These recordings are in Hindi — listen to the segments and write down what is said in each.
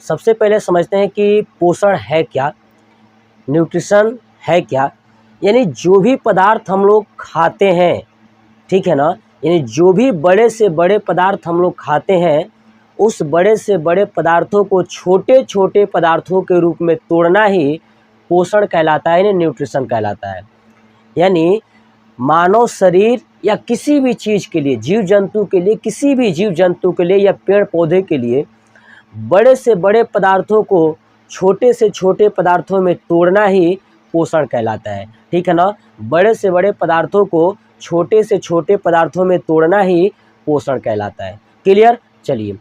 सबसे पहले समझते हैं कि पोषण है क्या, न्यूट्रिशन है क्या। यानी जो भी पदार्थ हम लोग खाते हैं, ठीक है ना, यानी जो भी बड़े से बड़े पदार्थ हम लोग खाते हैं, उस बड़े से बड़े पदार्थों को छोटे छोटे पदार्थों के रूप में तोड़ना ही पोषण कहलाता है, यानी न्यूट्रिशन कहलाता है। यानी मानव शरीर या किसी भी चीज़ के लिए, जीव जंतु के लिए, किसी भी जीव जंतु के लिए या पेड़ पौधे के लिए बड़े से बड़े पदार्थों को छोटे से छोटे पदार्थों में तोड़ना ही पोषण कहलाता है, ठीक है ना। बड़े से बड़े पदार्थों को छोटे से छोटे पदार्थों में तोड़ना ही पोषण कहलाता है। क्लियर। चलिए,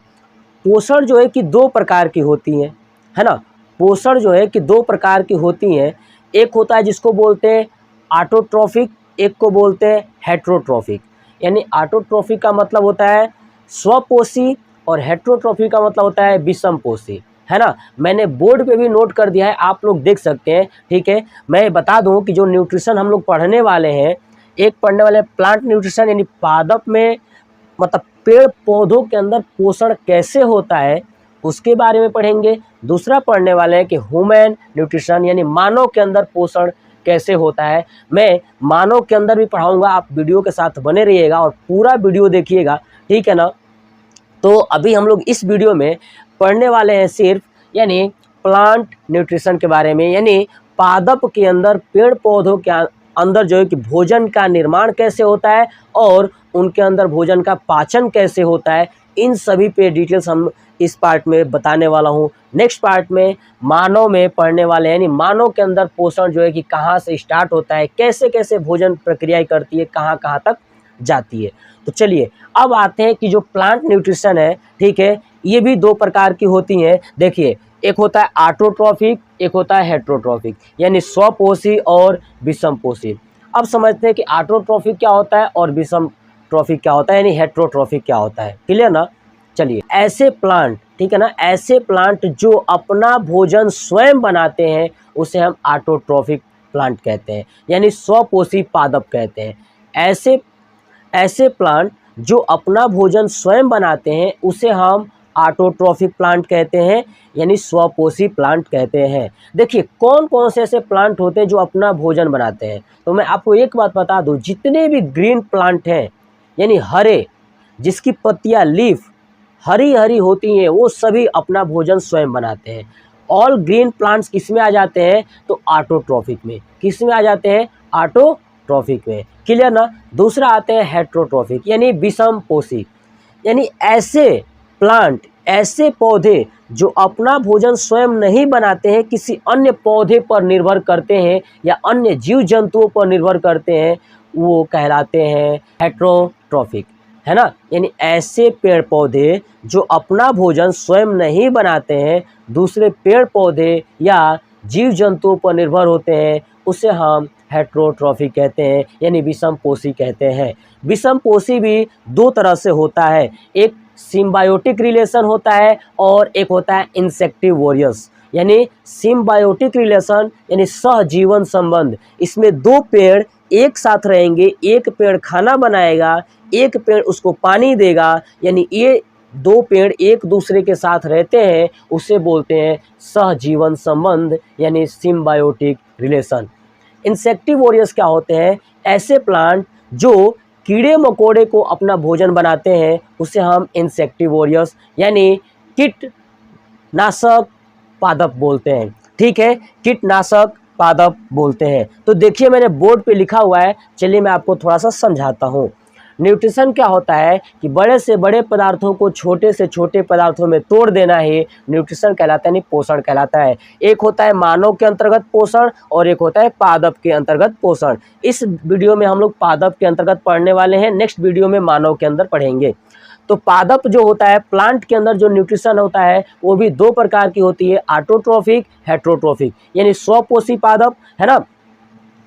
पोषण जो है कि दो प्रकार की होती हैं, है ना। पोषण जो है कि दो प्रकार की होती हैं। एक होता है जिसको बोलते हैं ऑटोट्रॉफिक, एक को बोलते हैं हेट्रोट्रॉफिक। यानी ऑटोट्रॉफिक का मतलब होता है स्वपोषी और हेट्रोट्रॉफिक का मतलब होता है विषमपोषी, है ना। मैंने बोर्ड पे भी नोट कर दिया है, आप लोग देख सकते हैं, ठीक है। मैं बता दूं कि जो न्यूट्रिशन हम लोग पढ़ने वाले हैं, एक पढ़ने वाले प्लांट न्यूट्रिशन यानी पादप में, मतलब पेड़ पौधों के अंदर पोषण कैसे होता है उसके बारे में पढ़ेंगे। दूसरा पढ़ने वाले हैं कि ह्यूमन न्यूट्रिशन यानी मानव के अंदर पोषण कैसे होता है। मैं मानव के अंदर भी पढ़ाऊंगा, आप वीडियो के साथ बने रहिएगा और पूरा वीडियो देखिएगा, ठीक है ना। तो अभी हम लोग इस वीडियो में पढ़ने वाले हैं सिर्फ यानी प्लांट न्यूट्रिशन के बारे में, यानी पादप के अंदर, पेड़ पौधों के अंदर जो है कि भोजन का निर्माण कैसे होता है और उनके अंदर भोजन का पाचन कैसे होता है, इन सभी पे डिटेल्स हम इस पार्ट में बताने वाला हूँ। नेक्स्ट पार्ट में मानव में पढ़ने वाले हैं, यानी मानव के अंदर पोषण जो है कि कहाँ से स्टार्ट होता है, कैसे कैसे भोजन प्रक्रियाएं करती है, कहाँ कहाँ तक जाती है। तो चलिए अब आते हैं कि जो प्लांट न्यूट्रिशन है, ठीक है, ये भी दो प्रकार की होती हैं। देखिए, एक होता है ऑटोट्रॉफिक, एक होता है हेट्रोट्रॉफिक, यानी स्वपोषी और विषमपोषी। अब समझते हैं कि ऑटोट्रॉफिक क्या होता है और विषमट्रॉफिक क्या होता है, यानी हेट्रोट्रॉफिक क्या होता है। क्लियर ना। चलिए, ऐसे प्लांट, ठीक है ना, ऐसे प्लांट जो अपना भोजन स्वयं बनाते हैं उसे हम ऑटोट्रॉफिक प्लांट कहते हैं, यानी स्वपोषी पादप कहते हैं। ऐसे प्लांट जो अपना भोजन स्वयं बनाते हैं उसे हम ऑटोट्रॉफिक प्लांट कहते हैं, यानी स्वपोषी प्लांट कहते हैं। देखिए, कौन कौन से ऐसे प्लांट होते हैं जो अपना भोजन बनाते हैं। तो मैं आपको एक बात बता दूं, जितने भी ग्रीन प्लांट हैं, यानी हरे, जिसकी पत्तियां, लीफ हरी हरी होती हैं, वो सभी अपना भोजन स्वयं बनाते हैं। ऑल ग्रीन प्लांट्स किस में आ जाते हैं, तो ऑटोट्रॉफिक में। किस में आ जाते हैं, ऑटोट्रॉफिक में। क्लियर ना। दूसरा आते हैं हेट्रोट्रॉफिक, यानी विषमपोषी, यानी ऐसे प्लांट, ऐसे पौधे जो अपना भोजन स्वयं नहीं बनाते हैं, किसी अन्य पौधे पर निर्भर करते हैं या अन्य जीव जंतुओं पर निर्भर करते हैं, वो कहलाते हैं हेट्रोट्रॉफिक, है ना। यानी ऐसे पेड़ पौधे जो अपना भोजन स्वयं नहीं बनाते हैं, दूसरे पेड़ पौधे या जीव जंतुओं पर निर्भर होते हैं, उसे हम हेट्रोट्रॉफिक कहते हैं, यानी विषमपोषी कहते हैं। विषमपोषी भी दो तरह से होता है, एक सिम्बायोटिक रिलेशन होता है और एक होता है इंसेक्टिवोरियस, यानी सिम्बायोटिक रिलेशन यानी सहजीवन संबंध। इसमें दो पेड़ एक साथ रहेंगे, एक पेड़ खाना बनाएगा, एक पेड़ उसको पानी देगा, यानी ये दो पेड़ एक दूसरे के साथ रहते हैं, उसे बोलते हैं सहजीवन संबंध, यानी सिम्बायोटिक रिलेशन। इंसेक्टिवोरियस क्या होते हैं, ऐसे प्लांट जो कीड़े मकोड़े को अपना भोजन बनाते हैं, उसे हम इंसेक्टिवोरियस यानी कीटनाशक पादप बोलते हैं, ठीक है, कीटनाशक पादप बोलते हैं। तो देखिए, मैंने बोर्ड पे लिखा हुआ है, चलिए मैं आपको थोड़ा सा समझाता हूँ। न्यूट्रिशन क्या होता है कि बड़े से बड़े पदार्थों को छोटे से छोटे पदार्थों में तोड़ देना ही न्यूट्रिशन कहलाता है, यानी पोषण कहलाता है। एक होता है मानव के अंतर्गत पोषण और एक होता है पादप के अंतर्गत पोषण। इस वीडियो में हम लोग पादप के अंतर्गत पढ़ने वाले हैं, नेक्स्ट वीडियो में मानव के अंदर पढ़ेंगे। तो पादप जो होता है, प्लांट के अंदर जो न्यूट्रिशन होता है, वो भी दो प्रकार की होती है, ऑटोट्रॉफिक, हेट्रोट्रॉफिक, यानी स्वपोषी पादप, है ना,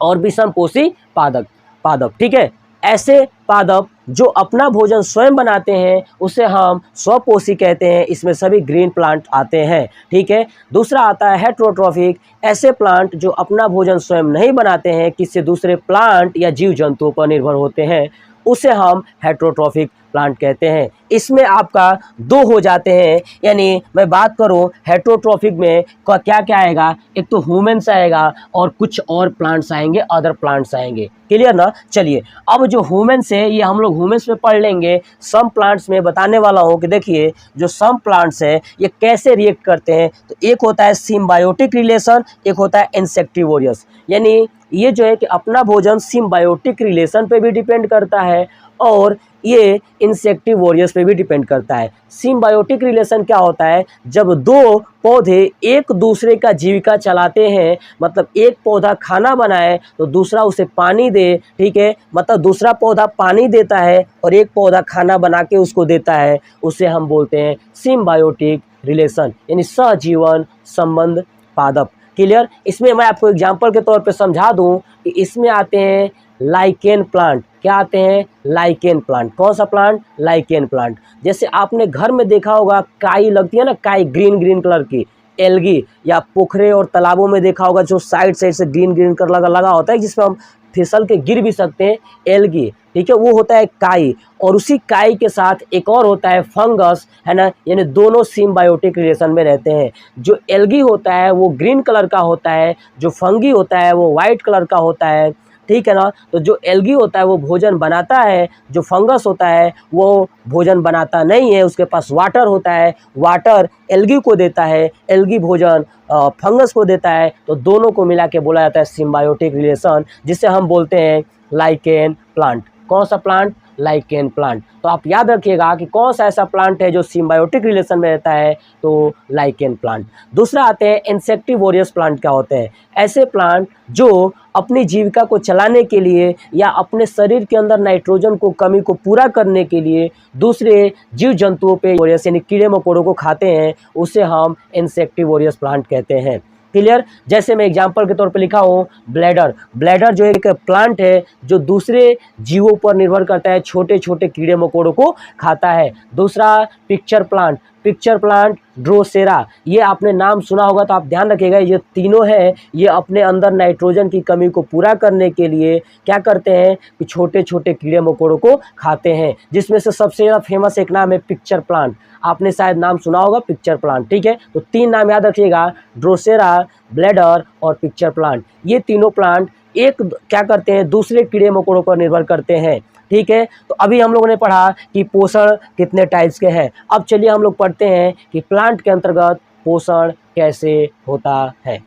और विषमपोषी पादप, ठीक है। ऐसे पादप जो अपना भोजन स्वयं बनाते हैं उसे हम स्वपोषी कहते हैं, इसमें सभी ग्रीन प्लांट आते हैं, ठीक है। दूसरा आता है हेट्रोट्रॉफिक, ऐसे प्लांट जो अपना भोजन स्वयं नहीं बनाते हैं, किसी दूसरे प्लांट या जीव जंतुओं पर निर्भर होते हैं, उसे हम हेट्रोट्रॉफिक प्लांट कहते हैं। इसमें आपका दो हो जाते हैं, यानी मैं बात करूं हेटेरोट्रॉफिक में क्या क्या आएगा, एक तो ह्यूमन्स आएगा और कुछ और प्लांट्स आएंगे, अदर प्लांट्स आएंगे। क्लियर ना। चलिए अब जो ह्यूमन्स है ये हम लोग ह्यूमन्स में पढ़ लेंगे। सम प्लांट्स में बताने वाला हूँ कि देखिए जो सम प्लांट्स है ये कैसे रिएक्ट करते हैं। तो एक होता है सिम्बायोटिक रिलेशन, एक होता है इंसेक्टिवोरियस। यानी ये जो है कि अपना भोजन सिम्बायोटिक रिलेशन पे भी डिपेंड करता है और ये इंसेक्टिवोरियस पे भी डिपेंड करता है। सिम्बायोटिक रिलेशन क्या होता है, जब दो पौधे एक दूसरे का जीविका चलाते हैं, मतलब एक पौधा खाना बनाए तो दूसरा उसे पानी दे, ठीक है, मतलब दूसरा पौधा पानी देता है और एक पौधा खाना बना के उसको देता है, उसे हम बोलते हैं सिम्बायोटिक रिलेशन, यानी सहजीवन संबंध पादप। क्लियर। इसमें मैं आपको एग्जांपल के तौर पे समझा दूं कि इसमें आते हैं लाइकेन प्लांट। क्या आते हैं, लाइकेन प्लांट। कौन सा प्लांट, लाइकेन प्लांट। जैसे आपने घर में देखा होगा काई लगती है ना, काई ग्रीन ग्रीन कलर की, एल्गी, या पोखरे और तालाबों में देखा होगा जो साइड साइड से ग्रीन ग्रीन कलर लगा होता है जिसमें हम फिसल के गिर भी सकते हैं, एल्गी, ठीक है, वो होता है काई। और उसी काई के साथ एक और होता है फंगस, है ना, यानी दोनों सिम्बायोटिक रिलेशन में रहते हैं। जो एल्गी होता है वो ग्रीन कलर का होता है, जो फंगी होता है वो वाइट कलर का होता है, ठीक है ना। तो जो एल्गी होता है वो भोजन बनाता है, जो फंगस होता है वो भोजन बनाता नहीं है, उसके पास वाटर होता है, वाटर एल्गी को देता है, एल्गी भोजन फंगस को देता है। तो दोनों को मिला के बोला जाता है सिम्बायोटिक रिलेशन, जिसे हम बोलते हैं लाइकेन प्लांट। कौन सा प्लांट, लाइकेन प्लांट। तो आप याद रखिएगा कि कौन सा ऐसा प्लांट है जो सिम्बायोटिक रिलेशन में रहता है, तो लाइकेन प्लांट। दूसरा आते हैं इंसेक्टिवोरियस प्लांट। क्या होते हैं, ऐसे प्लांट जो अपनी जीविका को चलाने के लिए या अपने शरीर के अंदर नाइट्रोजन को कमी को पूरा करने के लिए दूसरे जीव जंतुओं पे यानी कीड़े मकोड़ों को खाते हैं, उसे हम इंसेक्टिवोरियस प्लांट कहते हैं। क्लियर। जैसे मैं एग्जांपल के तौर पे लिखा हूँ ब्लैडर। ब्लैडर जो एक प्लांट है जो दूसरे जीवों पर निर्भर करता है, छोटे छोटे कीड़े मकोड़ों को खाता है। दूसरा pitcher plant. Pitcher plant Drosera, ये आपने नाम सुना होगा तो आप ध्यान रखिएगा, ये तीनों है, ये अपने अंदर नाइट्रोजन की कमी को पूरा करने के लिए क्या करते हैं कि छोटे छोटे कीड़े मकोड़ों को खाते हैं, जिसमें से सबसे ज़्यादा फेमस एक नाम है पिक्चर प्लांट। आपने शायद नाम सुना होगा पिक्चर प्लांट, ठीक है। तो तीन नाम याद रखिएगा, ड्रोसेरा, ब्लैडर और पिक्चर प्लांट। ये तीनों प्लांट एक क्या करते हैं, दूसरे कीड़े मकोड़ों पर निर्भर करते हैं, ठीक है। तो अभी हम लोगों ने पढ़ा कि पोषण कितने टाइप्स के हैं। अब चलिए हम लोग पढ़ते हैं कि प्लांट के अंतर्गत पोषण कैसे होता है।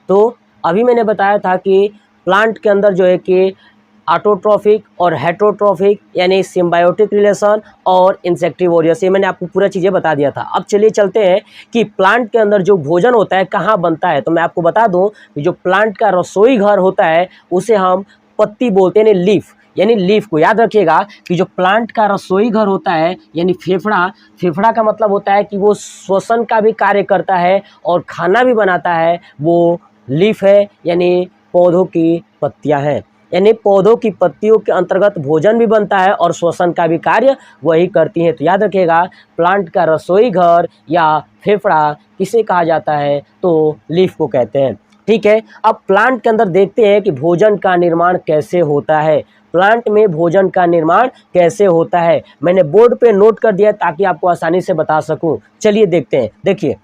तो अभी मैंने बताया था कि प्लांट के अंदर जो है कि ऑटोट्रॉफिक और हेटेरोट्रॉफिक यानी सिम्बायोटिक रिलेशन और इंसेक्टिवोरियस, ये मैंने आपको पूरा चीज़ें बता दिया था। अब चलिए चलते हैं कि प्लांट के अंदर जो भोजन होता है कहाँ बनता है। तो मैं आपको बता दूं कि जो प्लांट का रसोई घर होता है उसे हम पत्ती बोलते हैं, यानी लीफ, यानी लीफ को याद रखिएगा कि जो प्लांट का रसोई घर होता है यानी फेफड़ा, फेफड़ा का मतलब होता है कि वो श्वसन का भी कार्य करता है और खाना भी बनाता है, वो लीफ है, यानी पौधों की पत्तियां हैं। यानी पौधों की पत्तियों के अंतर्गत भोजन भी बनता है और श्वसन का भी कार्य वही करती हैं। तो याद रखिएगा प्लांट का रसोई घर या फेफड़ा किसे कहा जाता है, तो लीफ को कहते हैं, ठीक है। अब प्लांट के अंदर देखते हैं कि भोजन का निर्माण कैसे होता है। प्लांट में भोजन का निर्माण कैसे होता है मैंने बोर्ड पे नोट कर दिया ताकि आपको आसानी से बता सकूं। चलिए देखते हैं। देखिए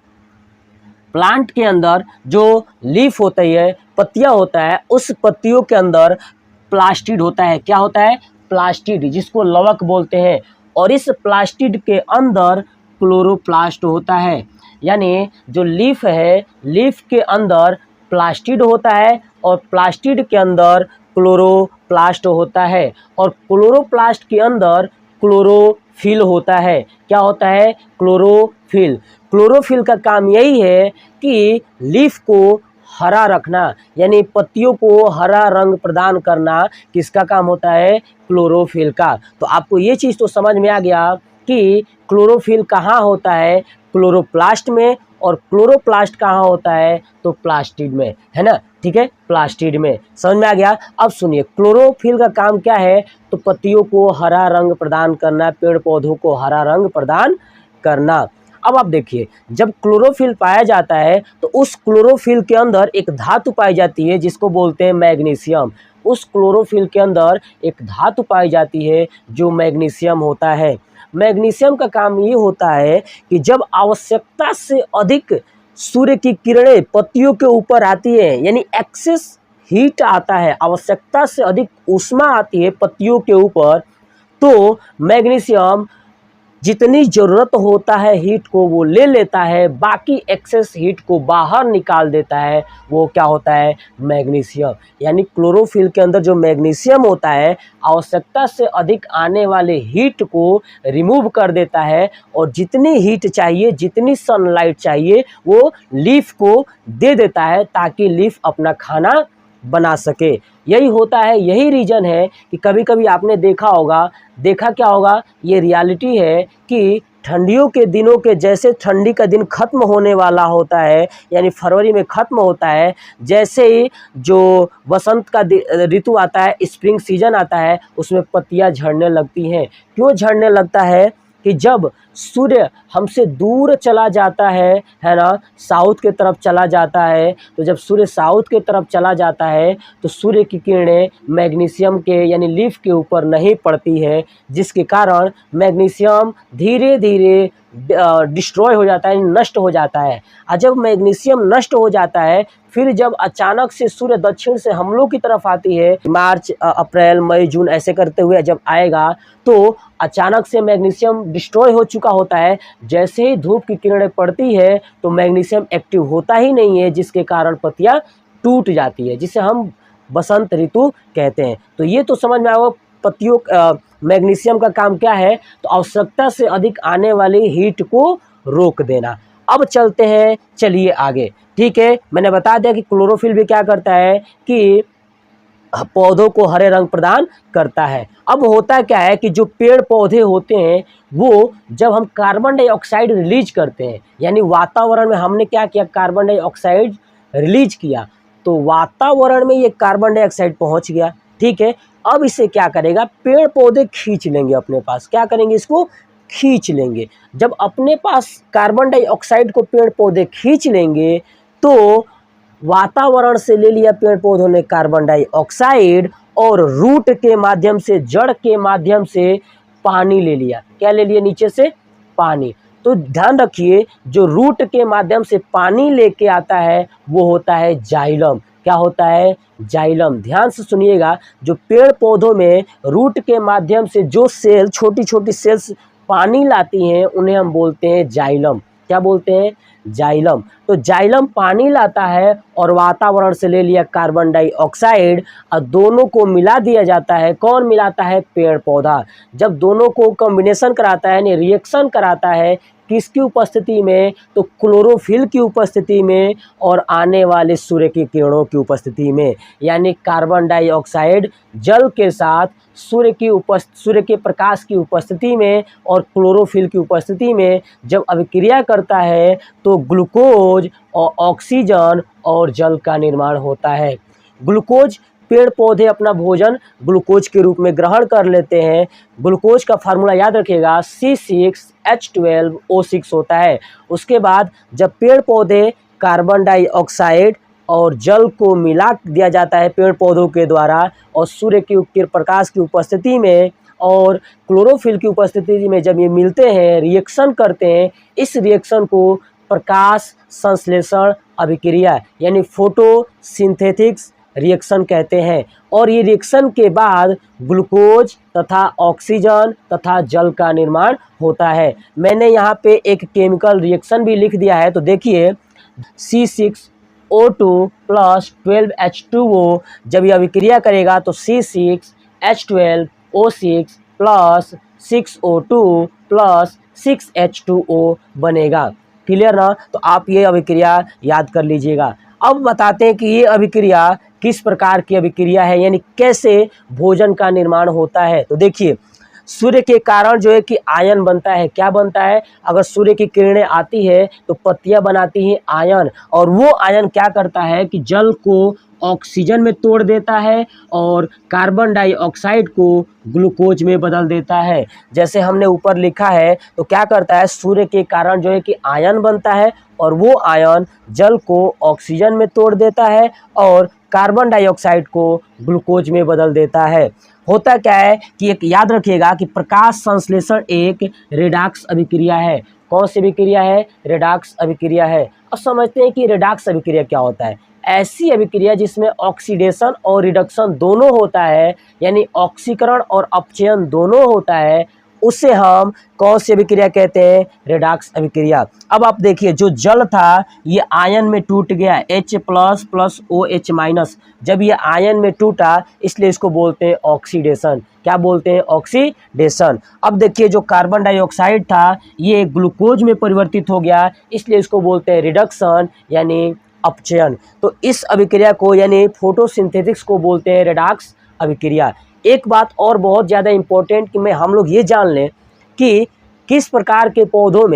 प्लांट के अंदर जो लीफ होती है, पत्तियां होता है, उस पत्तियों के अंदर प्लास्टिड होता है। क्या होता है, प्लास्टिड, जिसको लवक बोलते हैं। और इस प्लास्टिड के अंदर क्लोरोप्लास्ट होता है। यानी जो लीफ है, लीफ के अंदर प्लास्टिड होता है और प्लास्टिड के अंदर क्लोरोप्लास्ट होता है और क्लोरोप्लास्ट के अंदर क्लोरोफिल होता है। क्या होता है, क्लोरोफिल। क्लोरोफिल का काम यही है कि लीफ को हरा रखना, यानी पत्तियों को हरा रंग प्रदान करना किसका काम होता है, क्लोरोफिल का। तो आपको ये चीज़ तो समझ में आ गया कि क्लोरोफिल कहाँ होता है, क्लोरोप्लास्ट में, और क्लोरोप्लास्ट कहाँ होता है, तो प्लास्टिड में, है ना, ठीक है, प्लास्टिड में। समझ में आ गया। अब सुनिए क्लोरोफिल का काम क्या है, तो पत्तियों को हरा रंग प्रदान करना, पेड़ पौधों को हरा रंग प्रदान करना। अब आप देखिए, जब क्लोरोफिल पाया जाता है तो उस क्लोरोफिल के अंदर एक धातु पाई जाती है जिसको बोलते हैं मैग्नीशियम। उस क्लोरोफिल के अंदर एक धातु पाई जाती है जो मैग्नीशियम होता है। मैग्नीशियम का काम ये होता है कि जब आवश्यकता से अधिक सूर्य की किरणें पत्तियों के ऊपर आती है, यानी एक्सेस हीट आता है, आवश्यकता से अधिक ऊष्मा आती है पत्तियों के ऊपर, तो मैग्नीशियम जितनी ज़रूरत होता है हीट को वो ले लेता है, बाकी एक्सेस हीट को बाहर निकाल देता है। वो क्या होता है? मैग्नीशियम। यानी क्लोरोफिल के अंदर जो मैग्नीशियम होता है आवश्यकता से अधिक आने वाले हीट को रिमूव कर देता है, और जितनी हीट चाहिए, जितनी सनलाइट चाहिए, वो लीफ को दे देता है ताकि लीफ अपना खाना बना सके। यही होता है, यही रीज़न है कि कभी कभी आपने देखा क्या होगा, ये रियलिटी है कि ठंडियों के दिनों के जैसे ठंडी का दिन ख़त्म होने वाला होता है, यानी फरवरी में ख़त्म होता है, जैसे ही जो वसंत का ऋतु आता है, स्प्रिंग सीजन आता है, उसमें पत्तियां झड़ने लगती हैं। क्यों झड़ने लगता है? कि जब सूर्य हमसे दूर चला जाता है ना, साउथ की तरफ चला जाता है, तो जब सूर्य साउथ की तरफ चला जाता है तो सूर्य की किरणें मैग्नीशियम के यानी लीफ के ऊपर नहीं पड़ती है, जिसके कारण मैग्नीशियम धीरे धीरे डिस्ट्रॉय हो जाता है, नष्ट हो जाता है। और जब मैग्नीशियम नष्ट हो जाता है, फिर जब अचानक से सूर्य दक्षिण से हम लोग की तरफ आती है, मार्च अप्रैल मई जून ऐसे करते हुए जब आएगा, तो अचानक से मैग्नीशियम डिस्ट्रॉय हो चुका होता है। जैसे ही धूप की किरणें पड़ती है तो मैग्नीशियम एक्टिव होता ही नहीं है, जिसके कारण पत्तियां टूट जाती है, जिसे हम बसंत ऋतु कहते हैं। तो ये तो समझ में आया पत्तियों मैग्नीशियम का काम क्या है, तो आवश्यकता से अधिक आने वाली हीट को रोक देना। अब चलते हैं, चलिए आगे। ठीक है, मैंने बता दिया कि क्लोरोफिल भी क्या करता है कि पौधों को हरे रंग प्रदान करता है। अब होता क्या है कि जो पेड़ पौधे होते हैं वो जब हम कार्बन डाइऑक्साइड रिलीज करते हैं, यानी वातावरण में हमने क्या किया, कार्बन डाइऑक्साइड रिलीज किया, तो वातावरण में ये कार्बन डाइऑक्साइड पहुंच गया। ठीक है, अब इसे क्या करेगा, पेड़ पौधे खींच लेंगे अपने पास। क्या करेंगे, इसको खींच लेंगे। जब अपने पास कार्बन डाइऑक्साइड को पेड़ पौधे खींच लेंगे तो वातावरण से ले लिया पेड़ पौधों ने कार्बन डाइऑक्साइड, और रूट के माध्यम से, जड़ के माध्यम से पानी ले लिया। क्या ले लिया? नीचे से पानी। तो ध्यान रखिए, जो रूट के माध्यम से पानी लेके आता है वो होता है जाइलम। क्या होता है? जाइलम। ध्यान से सुनिएगा, जो पेड़ पौधों में रूट के माध्यम से जो सेल, छोटी छोटी सेल्स पानी लाती हैं, उन्हें हम बोलते हैं जाइलम। क्या बोलते हैं? जाइलम। तो जाइलम पानी लाता है और वातावरण से ले लिया कार्बन डाइऑक्साइड, और दोनों को मिला दिया जाता है। कौन मिलाता है? पेड़ पौधा। जब दोनों को कॉम्बिनेशन कराता है, यानी रिएक्शन कराता है, किसकी उपस्थिति में? तो क्लोरोफिल की उपस्थिति में और आने वाले सूर्य की किरणों की उपस्थिति में। यानी कार्बन डाइऑक्साइड जल के साथ सूर्य के प्रकाश की उपस्थिति में और क्लोरोफिल की उपस्थिति में जब अभिक्रिया करता है तो ग्लूकोज और ऑक्सीजन और जल का निर्माण होता है। ग्लूकोज, पेड़ पौधे अपना भोजन ग्लूकोज के रूप में ग्रहण कर लेते हैं। ग्लूकोज का फार्मूला याद रखिएगा, C6H12O6 होता है। उसके बाद जब पेड़ पौधे कार्बन डाइऑक्साइड और जल को मिला दिया जाता है पेड़ पौधों के द्वारा, और सूर्य की प्रकाश की उपस्थिति में और क्लोरोफिल की उपस्थिति में जब ये मिलते हैं, रिएक्शन करते हैं, इस रिएक्शन को प्रकाश संश्लेषण अभिक्रिया यानी फोटोसिंथेटिक्स रिएक्शन कहते हैं। और ये रिएक्शन के बाद ग्लूकोज तथा ऑक्सीजन तथा जल का निर्माण होता है। मैंने यहाँ पे एक केमिकल रिएक्शन भी लिख दिया है, तो देखिए C6O2 प्लस 12H2O, जब यह अभिक्रिया करेगा तो C6H12O6 plus 6O2 plus 6H2O बनेगा। क्लियर ना? तो आप ये अभिक्रिया याद कर लीजिएगा। अब बताते हैं कि ये अभिक्रिया किस प्रकार की अभिक्रिया है, यानी कैसे भोजन का निर्माण होता है। तो देखिए, सूर्य के कारण जो है कि आयन बनता है। क्या बनता है? अगर सूर्य की किरणें आती है तो पत्तियां बनाती हैं आयन, और वो आयन क्या करता है कि जल को ऑक्सीजन में तोड़ देता है और कार्बन डाइऑक्साइड को ग्लूकोज में बदल देता है। जैसे हमने ऊपर लिखा है, तो क्या करता है, सूर्य के कारण जो है कि आयन बनता है और वो आयन जल को ऑक्सीजन में तोड़ देता है और कार्बन डाइऑक्साइड को ग्लूकोज में बदल देता है। होता क्या है कि एक याद रखिएगा कि प्रकाश संश्लेषण एक रेडॉक्स अभिक्रिया है। कौन सी अभिक्रिया है? रेडॉक्स अभिक्रिया है। अब समझते हैं कि रेडॉक्स अभिक्रिया क्या होता है। ऐसी अभिक्रिया जिसमें ऑक्सीडेशन और रिडक्शन दोनों होता है, यानी ऑक्सीकरण और अपचयन दोनों होता है, उसे हम कौन सी अभिक्रिया कहते हैं? रेडॉक्स अभिक्रिया। अब आप देखिए, जो जल था ये आयन में टूट गया, H plus plus OH minus. जब ये आयन में टूटा इसलिए इसको बोलते हैं ऑक्सीडेशन। क्या बोलते हैं? ऑक्सीडेशन। अब देखिए, जो कार्बन डाइऑक्साइड था ये ग्लूकोज में परिवर्तित हो गया, इसलिए इसको बोलते हैं रिडक्शन यानी अपचयन। तो इस अभिक्रिया को यानी फोटोसिंथेसिस को बोलते हैं रेडॉक्स अभिक्रिया। एक बात और बहुत ज़्यादा इम्पोर्टेंट कि हम लोग ये जान लें कि किस प्रकार के पौधों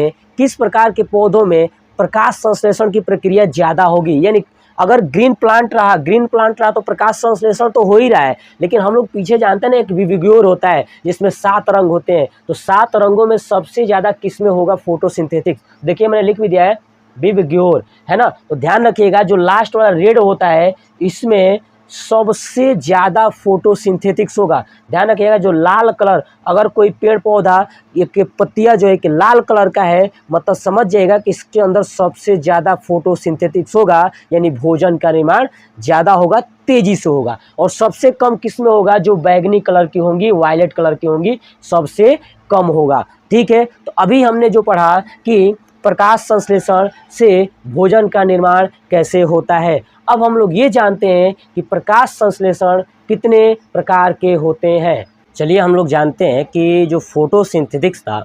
में प्रकाश संश्लेषण की प्रक्रिया ज़्यादा होगी। यानी अगर ग्रीन प्लांट रहा तो प्रकाश संश्लेषण तो हो ही रहा है, लेकिन हम लोग पीछे जानते हैं ना एक विविग्योर होता है जिसमें 7 रंग होते हैं, तो 7 रंगों में सबसे ज़्यादा किस में होगा? फोटोसिंथेटिक। देखिए मैंने लिख भी दिया है विविग्योर, है ना। तो ध्यान रखिएगा, जो लास्ट वाला रेड होता है इसमें सबसे ज़्यादा फोटोसिंथेटिक्स होगा। ध्यान रखिएगा, जो लाल कलर, अगर कोई पेड़ पौधा के पत्तियां जो है कि लाल कलर का है, मतलब समझ जाएगा कि इसके अंदर सबसे ज़्यादा फोटोसिंथेटिक्स होगा, यानी भोजन का निर्माण ज़्यादा होगा, तेज़ी से होगा। और सबसे कम किस में होगा? जो बैगनी कलर की होंगी, वायलेट कलर की होंगी, सबसे कम होगा। ठीक है, तो अभी हमने जो पढ़ा कि प्रकाश संश्लेषण से भोजन का निर्माण कैसे होता है। अब हम लोग ये जानते हैं कि प्रकाश संश्लेषण कितने प्रकार के होते हैं। चलिए हम लोग जानते हैं कि जो फोटोसिंथेटिक्स था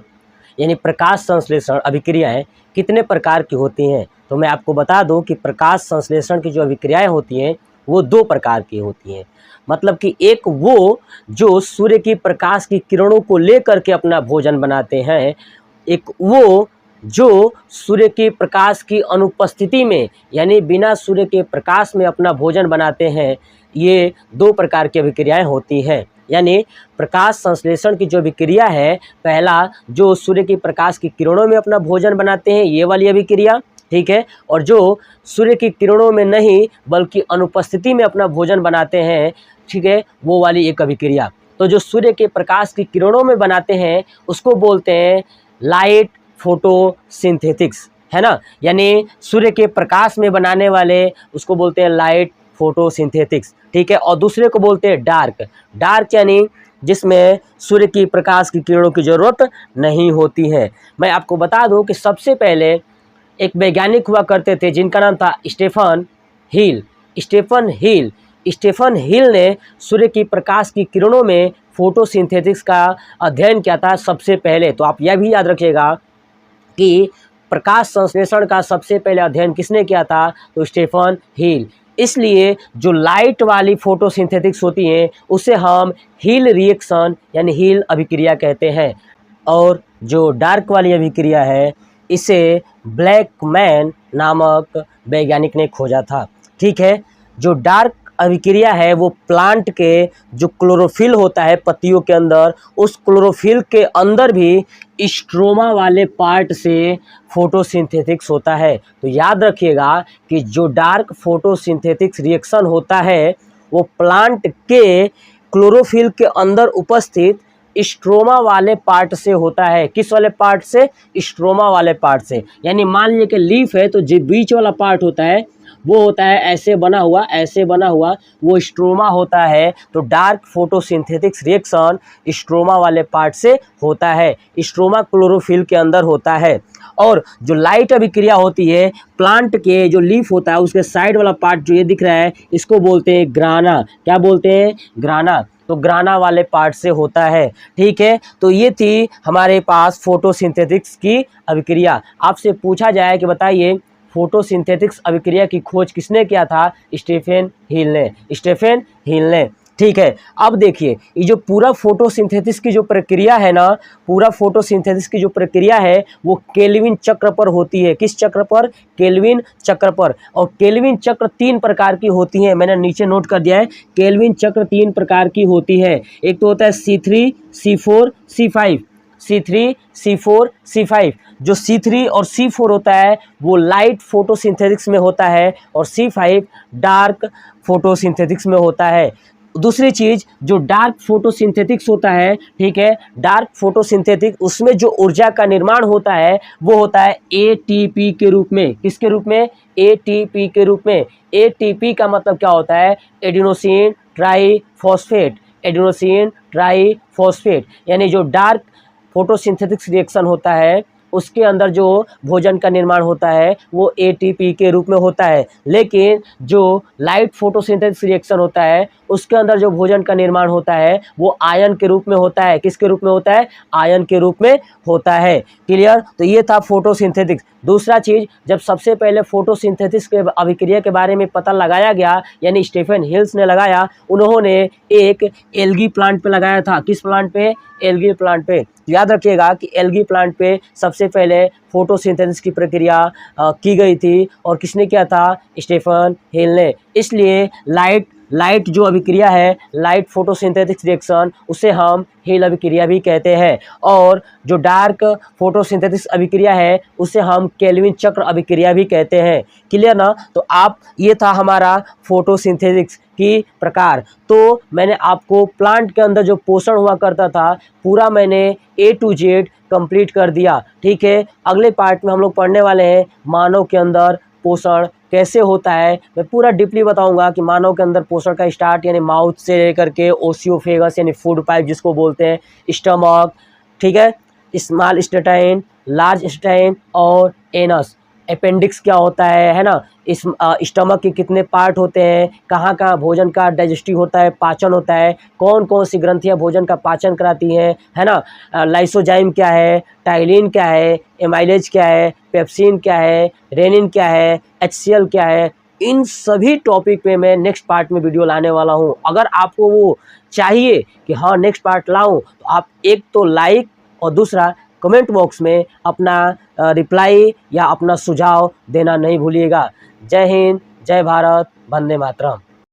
यानी प्रकाश संश्लेषण अभिक्रियाएं कितने प्रकार की होती हैं। तो मैं आपको बता दूं कि प्रकाश संश्लेषण की जो अभिक्रियाएं होती हैं वो 2 प्रकार की होती हैं। मतलब कि एक वो जो सूर्य की प्रकाश की किरणों को लेकर के अपना भोजन बनाते हैं, एक वो जो सूर्य की प्रकाश की अनुपस्थिति में यानी बिना सूर्य के प्रकाश में अपना भोजन बनाते हैं। ये 2 प्रकार की अभिक्रियाएं होती हैं। यानी प्रकाश संश्लेषण की जो अभिक्रिया है, पहला जो सूर्य की प्रकाश की किरणों में अपना भोजन बनाते हैं ये वाली अभिक्रिया, ठीक है। और जो सूर्य की किरणों में नहीं बल्कि अनुपस्थिति में अपना भोजन बनाते हैं, ठीक है, वो वाली एक अभिक्रिया। तो जो सूर्य के प्रकाश की किरणों में बनाते हैं उसको बोलते हैं लाइट फोटोसिंथेटिक्स, है ना। यानी सूर्य के प्रकाश में बनाने वाले उसको बोलते हैं लाइट फोटोसिंथेटिक्स, ठीक है। और दूसरे को बोलते हैं डार्क यानी जिसमें सूर्य की प्रकाश की किरणों की ज़रूरत नहीं होती है। मैं आपको बता दूं कि सबसे पहले एक वैज्ञानिक हुआ करते थे जिनका नाम था स्टीफन हिल ने सूर्य की प्रकाश की किरणों में फोटोसिंथेटिक्स का अध्ययन किया था सबसे पहले। तो आप यह भी याद रखिएगा कि प्रकाश संश्लेषण का सबसे पहले अध्ययन किसने किया था? तो स्टीफन हिल। इसलिए जो लाइट वाली फोटोसिंथेटिक्स होती है उसे हम हिल रिएक्शन यानी हिल अभिक्रिया कहते हैं। और जो डार्क वाली अभिक्रिया है इसे ब्लैकमैन नामक वैज्ञानिक ने खोजा था, ठीक है। जो डार्क अभिक्रिया है वो प्लांट के जो क्लोरोफिल होता है पत्तियों के अंदर, उस क्लोरोफिल के अंदर भी स्ट्रोमा वाले पार्ट से फोटोसिंथेटिक्स होता है। तो याद रखिएगा कि जो डार्क फोटोसिंथेटिक्स रिएक्शन होता है वो प्लांट के क्लोरोफिल के अंदर उपस्थित स्ट्रोमा वाले पार्ट से होता है। किस वाले पार्ट से? स्ट्रोमा वाले पार्ट से। यानी मान लीजिए कि लीफ है तो जो बीच वाला पार्ट होता है वो होता है ऐसे बना हुआ वो स्ट्रोमा होता है। तो डार्क फोटोसिंथेटिक्स रिएक्शन स्ट्रोमा वाले पार्ट से होता है, स्ट्रोमा क्लोरोफिल के अंदर होता है। और जो लाइट अभिक्रिया होती है प्लांट के जो लीफ होता है उसके साइड वाला पार्ट जो ये दिख रहा है इसको बोलते हैं ग्राना। क्या बोलते हैं? ग्राना। तो ग्राना वाले पार्ट से होता है, ठीक है। तो ये थी हमारे पास फोटोसिंथेटिक्स की अभिक्रिया। आपसे पूछा जाए कि बताइए फोटोसिंथेटिक्स अभिक्रिया की खोज किसने किया था? स्टीफन हिल ने। ठीक है। अब देखिए ये जो पूरा फोटोसिंथेसिस की जो प्रक्रिया है ना, पूरा फोटोसिंथेसिस की जो प्रक्रिया है वो केल्विन चक्र पर होती है। किस चक्र पर? केल्विन चक्र पर। और केल्विन चक्र 3 प्रकार की होती हैं, मैंने नीचे नोट कर दिया है। केल्विन चक्र 3 प्रकार की होती है। एक तो होता है C3, C4, C5। C3, C4, C5। जो C3 और C4 होता है वो लाइट फोटोसिंथेसिस में होता है और C5 डार्क फोटोसिंथेसिस में होता है। दूसरी चीज जो डार्क फोटोसिंथेटिक्स होता है, ठीक है, डार्क फोटोसिंथेटिक, उसमें जो ऊर्जा का निर्माण होता है वो होता है एटीपी के रूप में। किसके रूप में? एटीपी के रूप में। एटीपी का मतलब क्या होता है? Adenosine triphosphate. एडिनोसिन ट्राईफॉस्फेट यानी जो डार्क फोटोसिंथेटिक्स रिएक्शन होता है उसके अंदर जो भोजन का निर्माण होता है वो एटीपी के रूप में होता है। लेकिन जो लाइट फोटोसिंथेसिस रिएक्शन होता है उसके अंदर जो भोजन का निर्माण होता है वो आयन के रूप में होता है। किसके रूप में होता है? आयन के रूप में होता है। क्लियर? तो ये था फोटोसिंथेटिक्स। दूसरा चीज, जब सबसे पहले फोटोसिंथेसिस के अभिक्रिया के बारे में पता लगाया गया, यानी स्टीफन हिल्स ने लगाया, उन्होंने एक एल्गी प्लांट पे लगाया था। किस प्लांट पे? एल्गी प्लांट पे। याद रखिएगा कि एल्गी प्लांट पे सबसे पहले फोटोसिंथेसिस की प्रक्रिया की गई थी और किसने किया था? स्टीफन हिल ने। इसलिए लाइट जो अभिक्रिया है, लाइट फोटोसिंथेटिक्स रिएक्शन, उसे हम हिल अभिक्रिया भी कहते हैं। और जो डार्क फोटोसिंथेटिक्स अभिक्रिया है उसे हम केल्विन चक्र अभिक्रिया भी कहते हैं। क्लियर ना? तो आप, ये था हमारा फोटोसिंथेटिक्स की प्रकार। तो मैंने आपको प्लांट के अंदर जो पोषण हुआ करता था पूरा मैंने A to Z कंप्लीट कर दिया। ठीक है, अगले पार्ट में हम लोग पढ़ने वाले हैं मानव के अंदर पोषण कैसे होता है। मैं पूरा डीपली बताऊंगा कि मानव के अंदर पोषण का स्टार्ट यानी माउथ से लेकर के ओसियोफेगस यानी फूड पाइप जिसको बोलते हैं, स्टमक, ठीक है, स्मॉल इंटेस्टाइन, लार्ज इंटेस्टाइन और एनस। अपेंडिक्स क्या होता है ना, इस स्टमक के कितने पार्ट होते हैं, कहाँ कहाँ भोजन का डाइजेस्टिव होता है, पाचन होता है, कौन कौन सी ग्रंथियाँ भोजन का पाचन कराती हैं, है ना, लाइसोजाइम क्या है, टाइलिन क्या है, एमाइलेज क्या है, पेप्सिन क्या है, रेनिन क्या है, HCl क्या है, इन सभी टॉपिक पे मैं नेक्स्ट पार्ट में वीडियो लाने वाला हूँ। अगर आपको वो चाहिए कि हाँ नेक्स्ट पार्ट लाऊं तो आप एक तो लाइक और दूसरा कमेंट बॉक्स में अपना रिप्लाई या अपना सुझाव देना नहीं भूलिएगा। जय हिंद, जय भारत, वंदे मातरम।